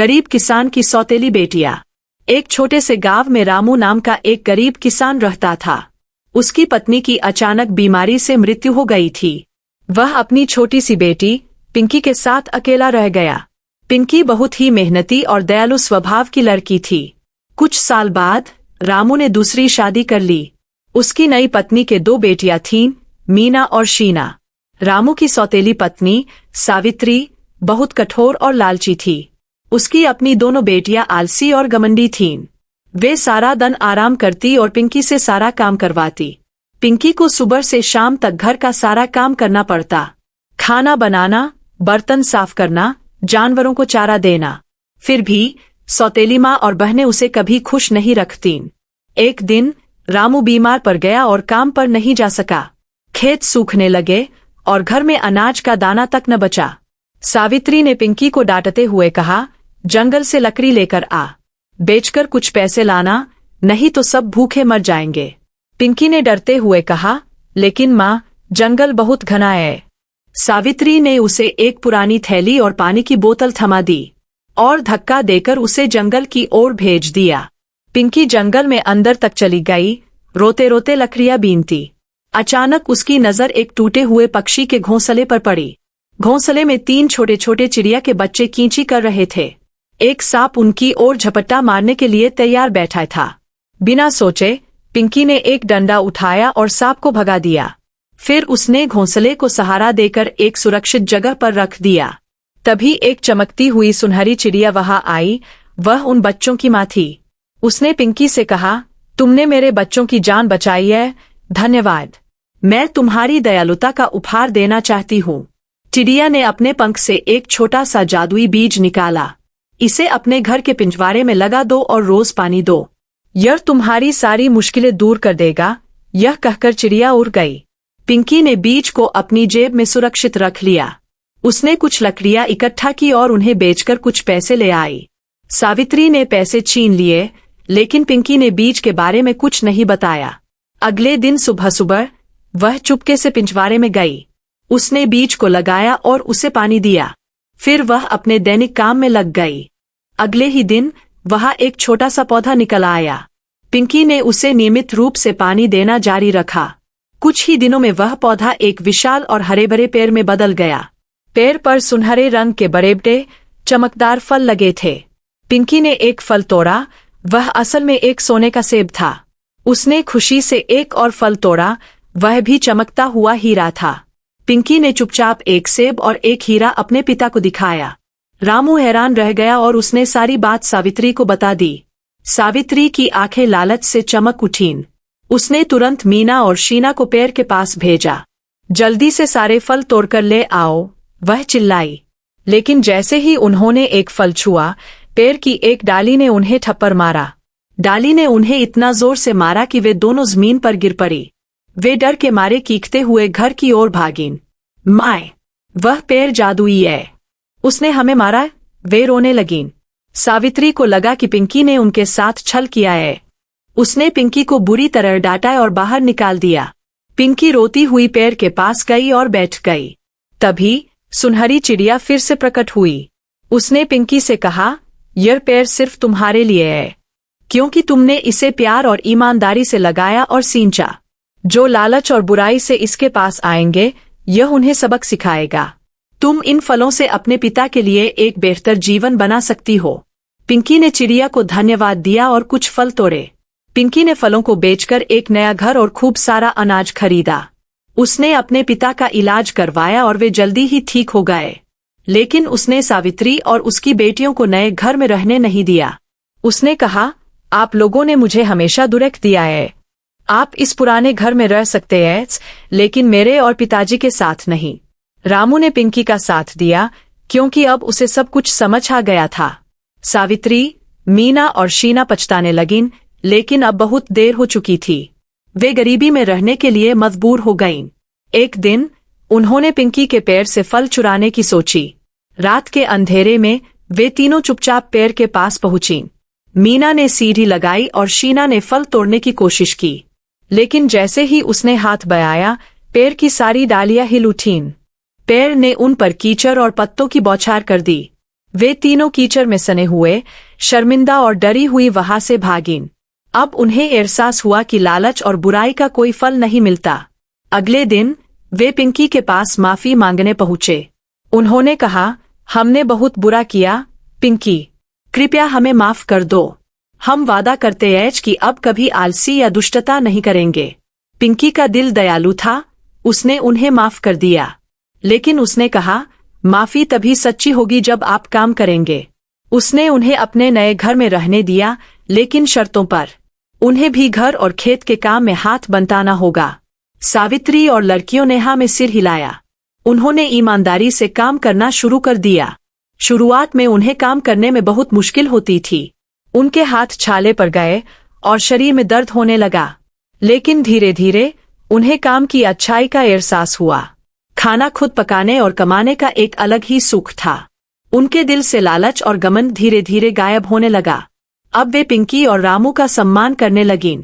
गरीब किसान की सौतेली बेटियां। एक छोटे से गांव में रामू नाम का एक गरीब किसान रहता था। उसकी पत्नी की अचानक बीमारी से मृत्यु हो गई थी। वह अपनी छोटी सी बेटी पिंकी के साथ अकेला रह गया। पिंकी बहुत ही मेहनती और दयालु स्वभाव की लड़की थी। कुछ साल बाद रामू ने दूसरी शादी कर ली। उसकी नई पत्नी के 2 बेटियां थीं, मीना और शीना। रामू की सौतेली पत्नी सावित्री बहुत कठोर और लालची थी। उसकी अपनी दोनों बेटियां आलसी और घमंडी थीं। वे सारा दिन आराम करती और पिंकी से सारा काम करवाती। पिंकी को सुबह से शाम तक घर का सारा काम करना पड़ता। खाना बनाना, बर्तन साफ करना, जानवरों को चारा देना। फिर भी सौतेली माँ और बहनें उसे कभी खुश नहीं रखतीं। एक दिन रामू बीमार पड़ गया और काम पर नहीं जा सका। खेत सूखने लगे और घर में अनाज का दाना तक न बचा। सावित्री ने पिंकी को डांटते हुए कहा, जंगल से लकड़ी लेकर आ, बेचकर कुछ पैसे लाना, नहीं तो सब भूखे मर जाएंगे। पिंकी ने डरते हुए कहा, लेकिन माँ, जंगल बहुत घना है। सावित्री ने उसे एक पुरानी थैली और पानी की बोतल थमा दी और धक्का देकर उसे जंगल की ओर भेज दिया। पिंकी जंगल में अंदर तक चली गई, रोते रोते लकड़ियां बीनती। अचानक उसकी नजर एक टूटे हुए पक्षी के घोंसले पर पड़ी। घोंसले में 3 छोटे छोटे चिड़िया के बच्चे कींची कर रहे थे। एक सांप उनकी ओर झपट्टा मारने के लिए तैयार बैठा था। बिना सोचे पिंकी ने एक डंडा उठाया और सांप को भगा दिया। फिर उसने घोंसले को सहारा देकर एक सुरक्षित जगह पर रख दिया। तभी एक चमकती हुई सुनहरी चिड़िया वहां आई। वह उन बच्चों की माँ थी। उसने पिंकी से कहा, तुमने मेरे बच्चों की जान बचाई है, धन्यवाद। मैं तुम्हारी दयालुता का उपहार देना चाहती हूँ। चिड़िया ने अपने पंख से एक छोटा सा जादुई बीज निकाला। इसे अपने घर के पिंजवारे में लगा दो और रोज पानी दो। यह तुम्हारी सारी मुश्किलें दूर कर देगा। यह कहकर चिड़िया उड़ गई। पिंकी ने बीज को अपनी जेब में सुरक्षित रख लिया। उसने कुछ लकड़ियां इकट्ठा की और उन्हें बेचकर कुछ पैसे ले आई। सावित्री ने पैसे छीन लिए, लेकिन पिंकी ने बीज के बारे में कुछ नहीं बताया। अगले दिन सुबह सुबह वह चुपके से पिंजवारे में गई। उसने बीज को लगाया और उसे पानी दिया। फिर वह अपने दैनिक काम में लग गई। अगले ही दिन वहां एक छोटा सा पौधा निकल आया। पिंकी ने उसे नियमित रूप से पानी देना जारी रखा। कुछ ही दिनों में वह पौधा एक विशाल और हरे भरे पेड़ में बदल गया। पेड़ पर सुनहरे रंग के बड़े बड़े चमकदार फल लगे थे। पिंकी ने एक फल तोड़ा। वह असल में एक सोने का सेब था। उसने खुशी से एक और फल तोड़ा। वह भी चमकता हुआ हीरा था। पिंकी ने चुपचाप एक सेब और एक हीरा अपने पिता को दिखाया। रामू हैरान रह गया और उसने सारी बात सावित्री को बता दी। सावित्री की आंखें लालच से चमक उठीं। उसने तुरंत मीना और शीना को पेड़ के पास भेजा। जल्दी से सारे फल तोड़कर ले आओ, वह चिल्लाई। लेकिन जैसे ही उन्होंने एक फल छुआ, पेड़ की एक डाली ने उन्हें थप्पड़ मारा। डाली ने उन्हें इतना जोर से मारा कि वे दोनों जमीन पर गिर पड़ी। वे डर के मारे चीखते हुए घर की ओर भागीं। माए, वह पेड़ जादुई है, उसने हमें मारा, वे रोने लगीं। सावित्री को लगा कि पिंकी ने उनके साथ छल किया है। उसने पिंकी को बुरी तरह डांटा और बाहर निकाल दिया। पिंकी रोती हुई पेड़ के पास गई और बैठ गई। तभी सुनहरी चिड़िया फिर से प्रकट हुई। उसने पिंकी से कहा, यह पेड़ सिर्फ तुम्हारे लिए है, क्योंकि तुमने इसे प्यार और ईमानदारी से लगाया और सींचा। जो लालच और बुराई से इसके पास आएंगे, यह उन्हें सबक सिखाएगा। तुम इन फलों से अपने पिता के लिए एक बेहतर जीवन बना सकती हो। पिंकी ने चिड़िया को धन्यवाद दिया और कुछ फल तोड़े। पिंकी ने फलों को बेचकर एक नया घर और खूब सारा अनाज खरीदा। उसने अपने पिता का इलाज करवाया और वे जल्दी ही ठीक हो गए। लेकिन उसने सावित्री और उसकी बेटियों को नए घर में रहने नहीं दिया। उसने कहा, आप लोगों ने मुझे हमेशा दुर्लभ दिया है। आप इस पुराने घर में रह सकते हैं, लेकिन मेरे और पिताजी के साथ नहीं। रामू ने पिंकी का साथ दिया, क्योंकि अब उसे सब कुछ समझ आ गया था। सावित्री, मीना और शीना पछताने लगीं, लेकिन अब बहुत देर हो चुकी थी। वे गरीबी में रहने के लिए मजबूर हो गईं। एक दिन उन्होंने पिंकी के पेड़ से फल चुराने की सोची। रात के अंधेरे में वे तीनों चुपचाप पेड़ के पास पहुंचीं। मीना ने सीढ़ी लगाई और शीना ने फल तोड़ने की कोशिश की, लेकिन जैसे ही उसने हाथ बढ़ाया, पेड़ की सारी डालियां हिल उठीं। पेड़ ने उन पर कीचड़ और पत्तों की बौछार कर दी। वे तीनों कीचड़ में सने हुए, शर्मिंदा और डरी हुई वहां से भागीं। अब उन्हें एहसास हुआ कि लालच और बुराई का कोई फल नहीं मिलता। अगले दिन वे पिंकी के पास माफी मांगने पहुंचे। उन्होंने कहा, हमने बहुत बुरा किया पिंकी, कृपया हमें माफ कर दो। हम वादा करते हैं कि अब कभी आलसी या दुष्टता नहीं करेंगे। पिंकी का दिल दयालु था, उसने उन्हें माफ कर दिया। लेकिन उसने कहा, माफी तभी सच्ची होगी जब आप काम करेंगे। उसने उन्हें अपने नए घर में रहने दिया, लेकिन शर्तों पर। उन्हें भी घर और खेत के काम में हाथ बंटाना होगा। सावित्री और लड़कियों ने हाँ में सिर हिलाया। उन्होंने ईमानदारी से काम करना शुरू कर दिया। शुरुआत में उन्हें काम करने में बहुत मुश्किल होती थी। उनके हाथ छाले पड़ गए और शरीर में दर्द होने लगा। लेकिन धीरे धीरे उन्हें काम की अच्छाई का एहसास हुआ। खाना खुद पकाने और कमाने का एक अलग ही सुख था। उनके दिल से लालच और घमंड धीरे धीरे गायब होने लगा। अब वे पिंकी और रामू का सम्मान करने लगीं।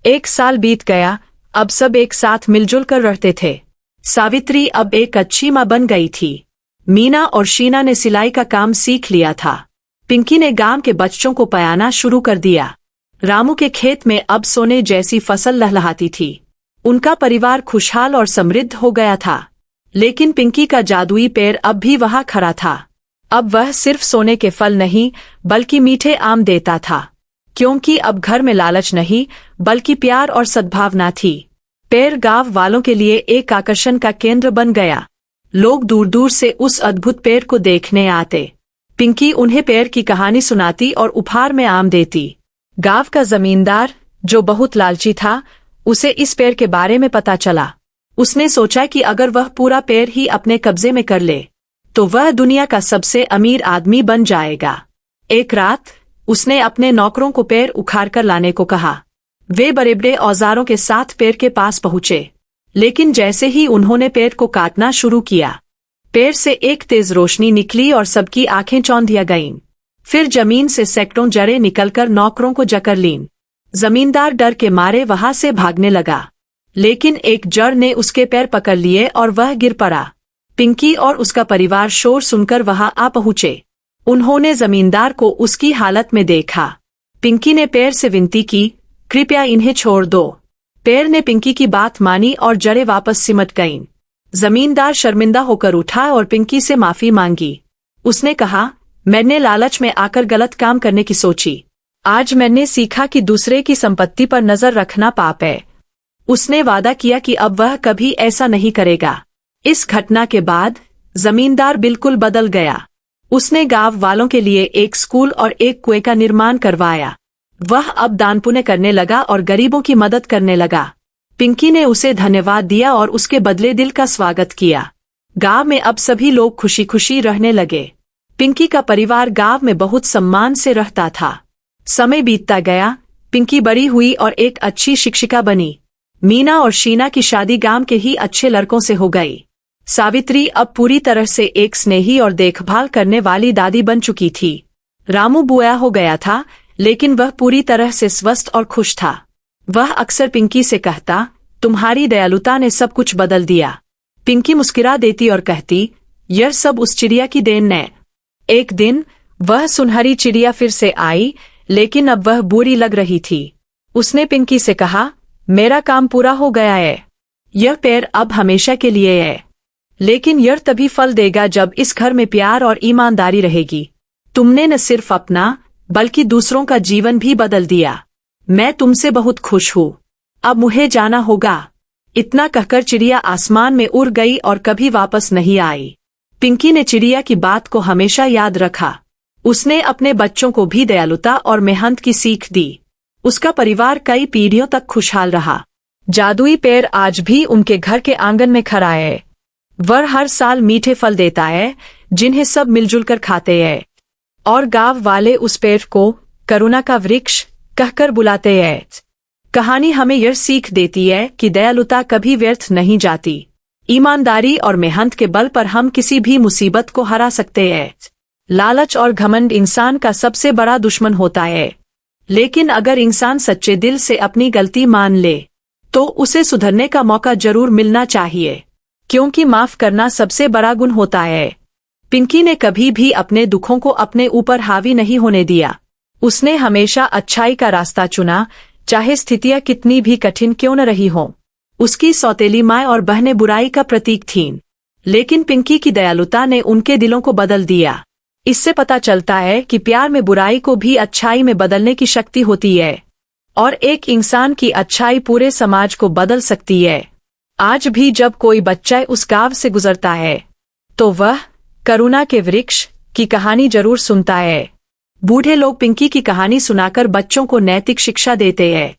1 साल बीत गया, अब सब एक साथ मिलजुल कर रहते थे। सावित्री अब एक अच्छी माँ बन गई थी। मीना और शीना ने सिलाई का काम सीख लिया था। पिंकी ने गांव के बच्चों को पढ़ाना शुरू कर दिया। रामू के खेत में अब सोने जैसी फसल लहलहाती थी। उनका परिवार खुशहाल और समृद्ध हो गया था। लेकिन पिंकी का जादुई पैर अब भी वहां खड़ा था। अब वह सिर्फ सोने के फल नहीं, बल्कि मीठे आम देता था। क्योंकि अब घर में लालच नहीं, बल्कि प्यार और सद्भावना थी। पैर गांव वालों के लिए एक आकर्षण का केंद्र बन गया। लोग दूर दूर से उस अद्भुत पेड़ को देखने आते। पिंकी उन्हें पेड़ की कहानी सुनाती और उपहार में आम देती। गांव का जमींदार, जो बहुत लालची था, उसे इस पेड़ के बारे में पता चला। उसने सोचा कि अगर वह पूरा पेड़ ही अपने कब्जे में कर ले, तो वह दुनिया का सबसे अमीर आदमी बन जाएगा। एक रात उसने अपने नौकरों को पेड़ उखाड़ कर लाने को कहा। वे बड़े बड़े औजारों के साथ पेड़ के पास पहुंचे। लेकिन जैसे ही उन्होंने पेड़ को काटना शुरू किया, पेड़ से एक तेज रोशनी निकली और सबकी आंखें चौंधिया गईं। फिर जमीन से सैकड़ों जड़ें निकलकर नौकरों को जकड़ लीं। जमींदार डर के मारे वहां से भागने लगा। लेकिन एक जड़ ने उसके पैर पकड़ लिए और वह गिर पड़ा। पिंकी और उसका परिवार शोर सुनकर वहां आ पहुंचे। उन्होंने जमींदार को उसकी हालत में देखा। पिंकी ने पैर से विनती की, कृपया इन्हें छोड़ दो। पैर ने पिंकी की बात मानी और जड़ें वापस सिमट गईं। जमींदार शर्मिंदा होकर उठा और पिंकी से माफी मांगी। उसने कहा, मैंने लालच में आकर गलत काम करने की सोची। आज मैंने सीखा कि दूसरे की संपत्ति पर नजर रखना पाप है। उसने वादा किया कि अब वह कभी ऐसा नहीं करेगा। इस घटना के बाद जमींदार बिल्कुल बदल गया। उसने गांव वालों के लिए एक स्कूल और एक कुएं का निर्माण करवाया। वह अब दान पुण्य करने लगा और गरीबों की मदद करने लगा। पिंकी ने उसे धन्यवाद दिया और उसके बदले दिल का स्वागत किया। गांव में अब सभी लोग खुशी खुशी रहने लगे। पिंकी का परिवार गांव में बहुत सम्मान से रहता था। समय बीतता गया, पिंकी बड़ी हुई और एक अच्छी शिक्षिका बनी। मीना और शीना की शादी गांव के ही अच्छे लड़कों से हो गई। सावित्री अब पूरी तरह से एक स्नेही और देखभाल करने वाली दादी बन चुकी थी। रामू बुआ हो गया था, लेकिन वह पूरी तरह से स्वस्थ और खुश था। वह अक्सर पिंकी से कहता, तुम्हारी दयालुता ने सब कुछ बदल दिया। पिंकी मुस्कुरा देती और कहती, यह सब उस चिड़िया की देन है। एक दिन वह सुनहरी चिड़िया फिर से आई, लेकिन अब वह बुरी लग रही थी। उसने पिंकी से कहा, मेरा काम पूरा हो गया है। यह पेड़ अब हमेशा के लिए है। लेकिन यह तभी फल देगा जब इस घर में प्यार और ईमानदारी रहेगी। तुमने न सिर्फ अपना, बल्कि दूसरों का जीवन भी बदल दिया। मैं तुमसे बहुत खुश हूँ। अब मुझे जाना होगा। इतना कहकर चिड़िया आसमान में उड़ गई और कभी वापस नहीं आई। पिंकी ने चिड़िया की बात को हमेशा याद रखा। उसने अपने बच्चों को भी दयालुता और मेहनत की सीख दी। उसका परिवार कई पीढ़ियों तक खुशहाल रहा। जादुई पेड़ आज भी उनके घर के आंगन में खड़ा है। वह हर साल मीठे फल देता है, जिन्हें सब मिलजुल कर खाते हैं। और गांव वाले उस पेड़ को करुणा का वृक्ष कहकर बुलाते हैं। कहानी हमें यह सीख देती है कि दयालुता कभी व्यर्थ नहीं जाती। ईमानदारी और मेहनत के बल पर हम किसी भी मुसीबत को हरा सकते हैं। लालच और घमंड इंसान का सबसे बड़ा दुश्मन होता है। लेकिन अगर इंसान सच्चे दिल से अपनी गलती मान ले, तो उसे सुधरने का मौका जरूर मिलना चाहिए। क्योंकि माफ करना सबसे बड़ा गुण होता है। पिंकी ने कभी भी अपने दुखों को अपने ऊपर हावी नहीं होने दिया। उसने हमेशा अच्छाई का रास्ता चुना, चाहे स्थितियां कितनी भी कठिन क्यों न रही हों। उसकी सौतेली माँ और बहनें बुराई का प्रतीक थीं, लेकिन पिंकी की दयालुता ने उनके दिलों को बदल दिया। इससे पता चलता है कि प्यार में बुराई को भी अच्छाई में बदलने की शक्ति होती है, और एक इंसान की अच्छाई पूरे समाज को बदल सकती है। आज भी जब कोई बच्चा उस गांव से गुजरता है तो वह करुणा के वृक्ष की कहानी जरूर सुनता है। बूढ़े लोग पिंकी की कहानी सुनाकर बच्चों को नैतिक शिक्षा देते हैं।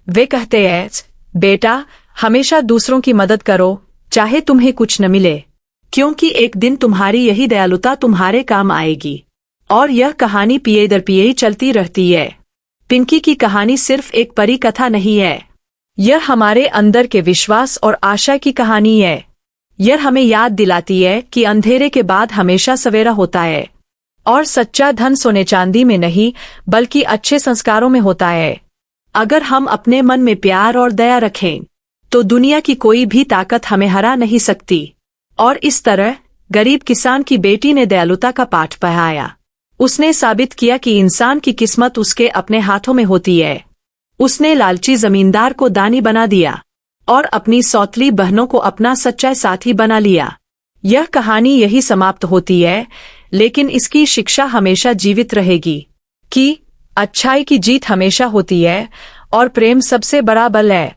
वे कहते हैं, बेटा, हमेशा दूसरों की मदद करो, चाहे तुम्हें कुछ न मिले, क्योंकि एक दिन तुम्हारी यही दयालुता तुम्हारे काम आएगी। और यह कहानी पीढ़ी दर पीढ़ी चलती रहती है। पिंकी की कहानी सिर्फ एक परी कथा नहीं है, यह हमारे अंदर के विश्वास और आशा की कहानी है। यह हमें याद दिलाती है कि अंधेरे के बाद हमेशा सवेरा होता है, और सच्चा धन सोने चांदी में नहीं बल्कि अच्छे संस्कारों में होता है। अगर हम अपने मन में प्यार और दया रखें तो दुनिया की कोई भी ताकत हमें हरा नहीं सकती। और इस तरह गरीब किसान की बेटी ने दयालुता का पाठ पढ़ाया। उसने साबित किया कि इंसान की किस्मत उसके अपने हाथों में होती है। उसने लालची जमींदार को दानी बना दिया और अपनी सौतली बहनों को अपना सच्चा साथी बना लिया। यह कहानी यही समाप्त होती है, लेकिन इसकी शिक्षा हमेशा जीवित रहेगी कि अच्छाई की जीत हमेशा होती है और प्रेम सबसे बड़ा बल है।